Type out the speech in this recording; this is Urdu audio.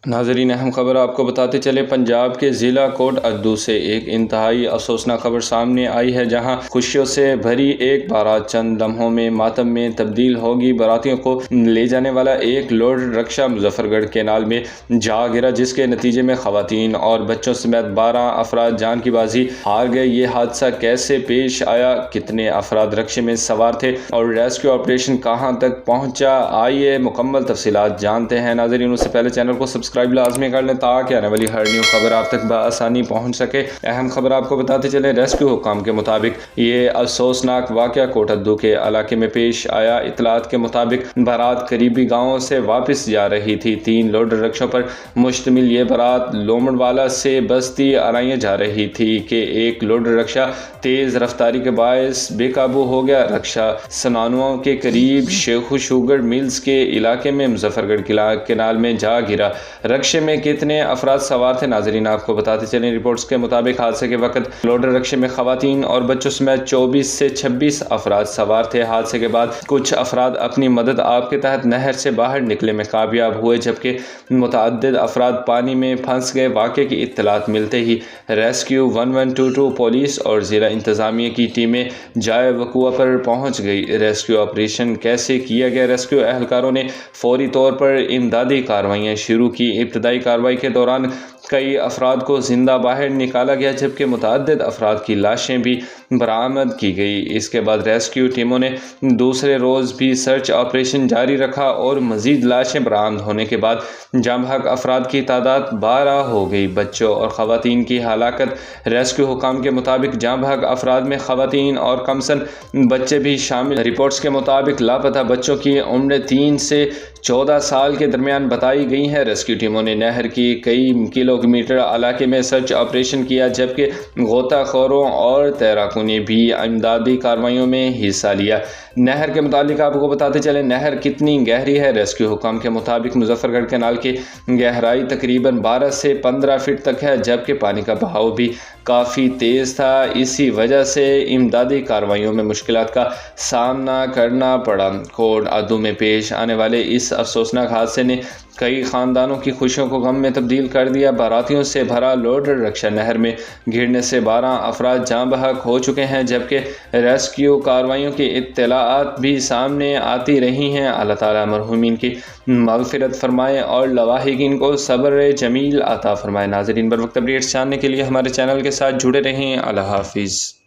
ناظرین، اہم خبر آپ کو بتاتے چلے، پنجاب کے ضلع کوٹ ادو سے ایک انتہائی افسوسناک خبر سامنے آئی ہے، جہاں خوشیوں سے بھری ایک بارات چند لمحوں میں ماتم میں تبدیل ہوگی۔ باراتیوں کو لے جانے والا ایک لوڈ رکشہ مظفر گڑھ کینال میں جا گرا، جس کے نتیجے میں خواتین اور بچوں سمیت 12 افراد جان کی بازی ہار گئے۔ یہ حادثہ کیسے پیش آیا، کتنے افراد رکشے میں سوار تھے اور ریسکیو آپریشن کہاں تک پہنچا، آئیے مکمل تفصیلات جانتے ہیں۔ ناظرین، اس سے پہلے چینل کو سبسکرائب لازمی کر لیں تاکہ آنے والی ہر نیو خبر آپ تک بآسانی پہنچ سکے۔ اہم خبر آپ کو بتاتے چلیں، ریسکیو حکام کے مطابق یہ افسوسناک واقعہ کوٹ ادو کے علاقے میں پیش آیا۔ اطلاعات کے مطابق بارات قریبی گاؤں سے واپس جا رہی تھی۔ 3 لوڈر رکشوں پر مشتمل یہ بارات لومڑ والا سے بستی ارائیاں جا رہی تھی کہ ایک لوڈر رکشہ تیز رفتاری کے باعث بے قابو ہو گیا۔ رکشہ سنانواں کے قریب شیخو شوگر ملز کے علاقے میں مظفر گڑھ کینال میں جا گرا۔ رکشے میں کتنے افراد سوار تھے، ناظرین آپ کو بتاتے چلیں، رپورٹس کے مطابق حادثے کے وقت لوڈر رکشے میں خواتین اور بچوں سمیت 24 سے 26 افراد سوار تھے۔ حادثے کے بعد کچھ افراد اپنی مدد آپ کے تحت نہر سے باہر نکلنے میں کامیاب ہوئے، جبکہ متعدد افراد پانی میں پھنس گئے۔ واقعے کی اطلاعات ملتے ہی ریسکیو 1122 پولیس اور ضلع انتظامیہ کی ٹیمیں جائے وقوع پر پہنچ گئی۔ ریسکیو آپریشن کیسے کیا گیا؟ ریسکیو اہلکاروں نے فوری طور پر امدادی کارروائیاں شروع کی۔ ابتدائی کارروائی کے دوران کئی افراد کو زندہ باہر نکالا گیا، جبکہ متعدد افراد کی لاشیں بھی برآمد کی گئی۔ اس کے بعد ریسکیو ٹیموں نے دوسرے روز بھی سرچ آپریشن جاری رکھا اور مزید لاشیں برآمد ہونے کے بعد جاں بحق افراد کی تعداد 12 ہو گئی۔ بچوں اور خواتین کی ہلاکت، ریسکیو حکام کے مطابق جاں بحق افراد میں خواتین اور کمسن بچے بھی شامل۔ رپورٹس کے مطابق لاپتہ بچوں کی عمریں 3 سے 14 سال کے درمیان بتائی گئی ہیں۔ ریسکیو ٹیموں نے نہر کی کئی کلومیٹر علاقے میں سرچ آپریشن کیا، جبکہ غوطہ خوروں اور تیراکوں نے بھی امدادی کارروائیوں میں حصہ لیا۔ نہر کے متعلق آپ کو بتاتے چلیں، نہر کتنی گہری ہے؟ ریسکیو حکام کے مطابق مظفر گڑھ کینال کی گہرائی تقریباً 12 سے 15 فٹ تک ہے، جبکہ پانی کا بہاؤ بھی کافی تیز تھا۔ اسی وجہ سے امدادی کارروائیوں میں مشکلات کا سامنا کرنا پڑا۔ کوٹ ادو میں پیش آنے والے اس افسوسناک حادثے نے کئی خاندانوں کی خوشیوں کو غم میں تبدیل کر دیا۔ باراتیوں سے بھرا لوڈر رکشہ نہر میں گرنے سے 12 افراد جاں بحق ہو چکے ہیں، جبکہ ریسکیو کارروائیوں کی اطلاعات بھی سامنے آتی رہی ہیں۔ اللہ تعالیٰ مرحومین کی مغفرت فرمائے اور لواحقین کو صبر جمیل عطا فرمائے۔ ناظرین، بر وقت اپڈیٹس جاننے کے لیے ہمارے چینل کے ساتھ جڑے رہیں۔ اللہ حافظ۔